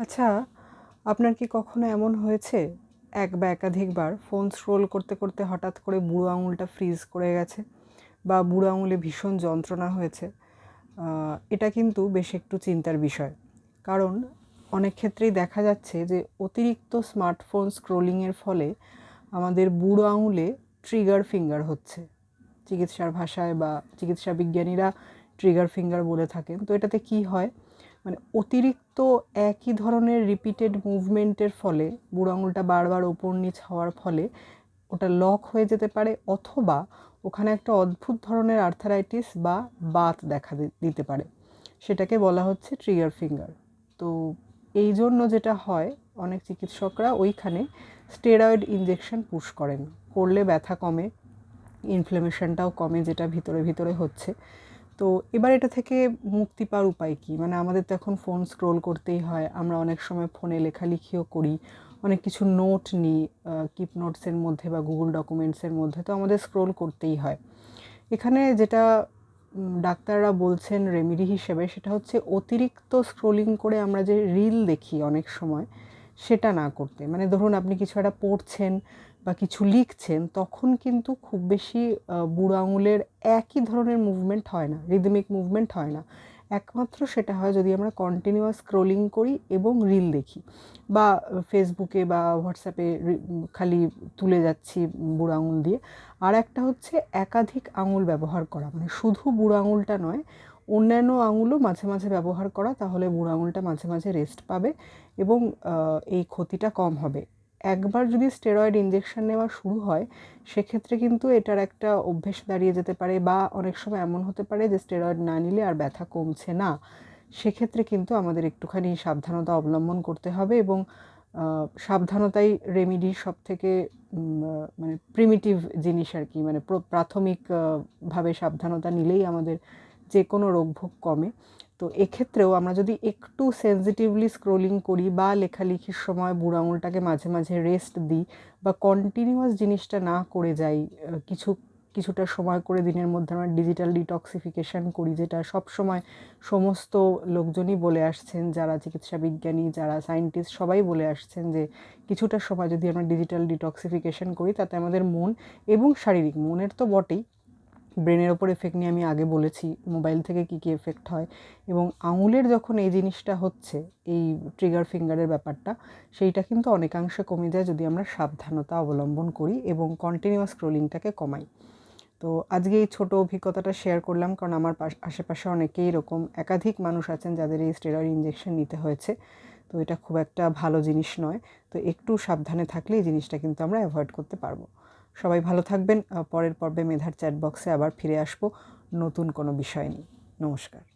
আচ্ছা, আপনার কি কখনো এমন হয়েছে এক বা একাধিকবার ফোন স্ক্রোল করতে করতে হঠাৎ করে বুড়ো আঙুলটা ফ্রিজ করে গেছে বা বুড়ো আঙুলে ভীষণ যন্ত্রণা হয়েছে? এটা কিন্তু বেশ একটু চিন্তার বিষয়। কারণ অনেক ক্ষেত্রেই দেখা যাচ্ছে যে অতিরিক্ত স্মার্টফোন স্ক্রোলিংয়ের ফলে আমাদের বুড়ো আঙুলে ট্রিগার ফিঙ্গার হচ্ছে। চিকিৎসার ভাষায় বা চিকিৎসা বিজ্ঞানীরা ট্রিগার ফিঙ্গার বলে থাকেন। তো এটাতে কি হয়, মানে অতিরিক্ত একই ধরনের রিপিটেড মুভমেন্টের ফলে বুড়ো আঙুলটা বারবার ওপর নিচ হওয়ার ফলে ওটা লক হয়ে যেতে পারে, অথবা ওখানে একটা অদ্ভুত ধরনের আর্থারাইটিস বা বাত দেখা দিতে পারে। সেটাকে বলা হচ্ছে ট্রিগার ফিঙ্গার। তো এই জন্য যেটা হয়, অনেক চিকিৎসকরা ওইখানে স্টেরয়েড ইনজেকশন পুশ করেন। করলে ব্যথা কমে, ইনফ্লেমেশনটাও কমে যেটা ভিতরে ভিতরে হচ্ছে। তো এবার এটা থেকে মুক্তি পাওয়ার উপায় কী? মানে আমাদের তো এখন ফোন স্ক্রোল করতেই হয়, আমরা অনেক সময় ফোনে লেখালেখিও করি, অনেক কিছু নোট নিই কিপ নোটসের মধ্যে বা গুগল ডকুমেন্টসের মধ্যে, তো আমাদের স্ক্রোল করতেই হয়। এখানে যেটা ডাক্তাররা বলছেন রেমেডি হিসেবে, সেটা হচ্ছে অতিরিক্ত স্ক্রোলিং করে আমরা যে রিল দেখি অনেক সময়, সেটা না করতে। মানে ধরুন আপনি কিছু একটা পড়ছেন বা কিছু লিখছেন, তখন কিন্তু খুব বেশি বুড়ো আঙুলের একই ধরনের মুভমেন্ট হয় না, রিদমিক মুভমেন্ট হয় না। একমাত্র সেটা হয় যদি আমরা কন্টিনিউয়াস স্ক্রোলিং করি এবং রিল দেখি, বা ফেসবুকে বা হোয়াটসঅ্যাপে খালি তুলে যাচ্ছি বুড়ো আঙুল দিয়ে। আর একটা হচ্ছে একাধিক আঙুল ব্যবহার করা, মানে শুধু বুড়ো আঙুলটা নয়, অন্যান্য আঙুলও মাঝে মাঝে ব্যবহার করা, তাহলে বুড়ো আঙুলটা মাঝে মাঝে রেস্ট পাবে এবং এই ক্ষতিটা কম হবে। একবার যদি স্টেরয়েড ইনজেকশন নেওয়া শুরু হয়, সেক্ষেত্রে কিন্তু এটার একটা অভ্যেস দাঁড়িয়ে যেতে পারে, বা অনেক সময় এমন হতে পারে যে স্টেরয়েড না নিলে আর ব্যথা কমছে না। সেক্ষেত্রে কিন্তু আমাদের একটুখানি সাবধানতা অবলম্বন করতে হবে, এবং সাবধানতাই রেমেডির সবথেকে মানে প্রিমিটিভ জিনিস আর কি। মানে প্রাথমিক ভাবে সাবধানতা নিলেই আমাদের যে কোনো রোগভোগ কমে। তো এক্ষেত্রেও আমরা যদি একটু সেন্সিটিভলি স্ক্রোলিং করি বা লেখালেখির সময় বুড়ো আঙুলটাকে মাঝে মাঝে রেস্ট দিই, বা কন্টিনিউয়াস জিনিসটা না করে যাই, কিছুটা সময় করে দিনের মধ্যে আমরা ডিজিটাল ডিটক্সিফিকেশান করি, যেটা সব সময় সমস্ত লোকজনই বলে আসছেন, যারা চিকিৎসা বিজ্ঞানী, যারা সায়েন্টিস্ট, সবাই বলে আসছেন যে কিছুটা সময় যদি আমরা ডিজিটাল ডিটক্সিফিকেশান করি, তাতে আমাদের মন এবং শারীরিক, মনের তো বটেই, ব্রেনের ওপর এফেক্ট নিয়ে আমি আগে বলেছি মোবাইল থেকে কী কী এফেক্ট হয়, এবং আঙুলের যখন এই জিনিসটা হচ্ছে, এই ট্রিগার ফিঙ্গারের ব্যাপারটা, সেইটা কিন্তু অনেকাংশে কমে যায় যদি আমরা সাবধানতা অবলম্বন করি এবং কন্টিনিউয়াস স্ক্রোলিংটাকে কমাই। তো আজকে এই ছোটো অভিজ্ঞতাটা শেয়ার করলাম, কারণ আমার আশেপাশে অনেকেই এরকম একাধিক মানুষ আছেন যাদের এই স্টেরয়েড ইনজেকশন নিতে হয়েছে। তো এটা খুব একটা ভালো জিনিস নয়। তো একটু সাবধানে থাকলে এই জিনিসটা কিন্তু আমরা অ্যাভয়েড করতে পারবো। সবাই ভালো থাকবেন। পরের পর্বে মেধার চ্যাট বক্সে আবার ফিরে আসবো নতুন কোনো বিষয় নিয়ে। নমস্কার।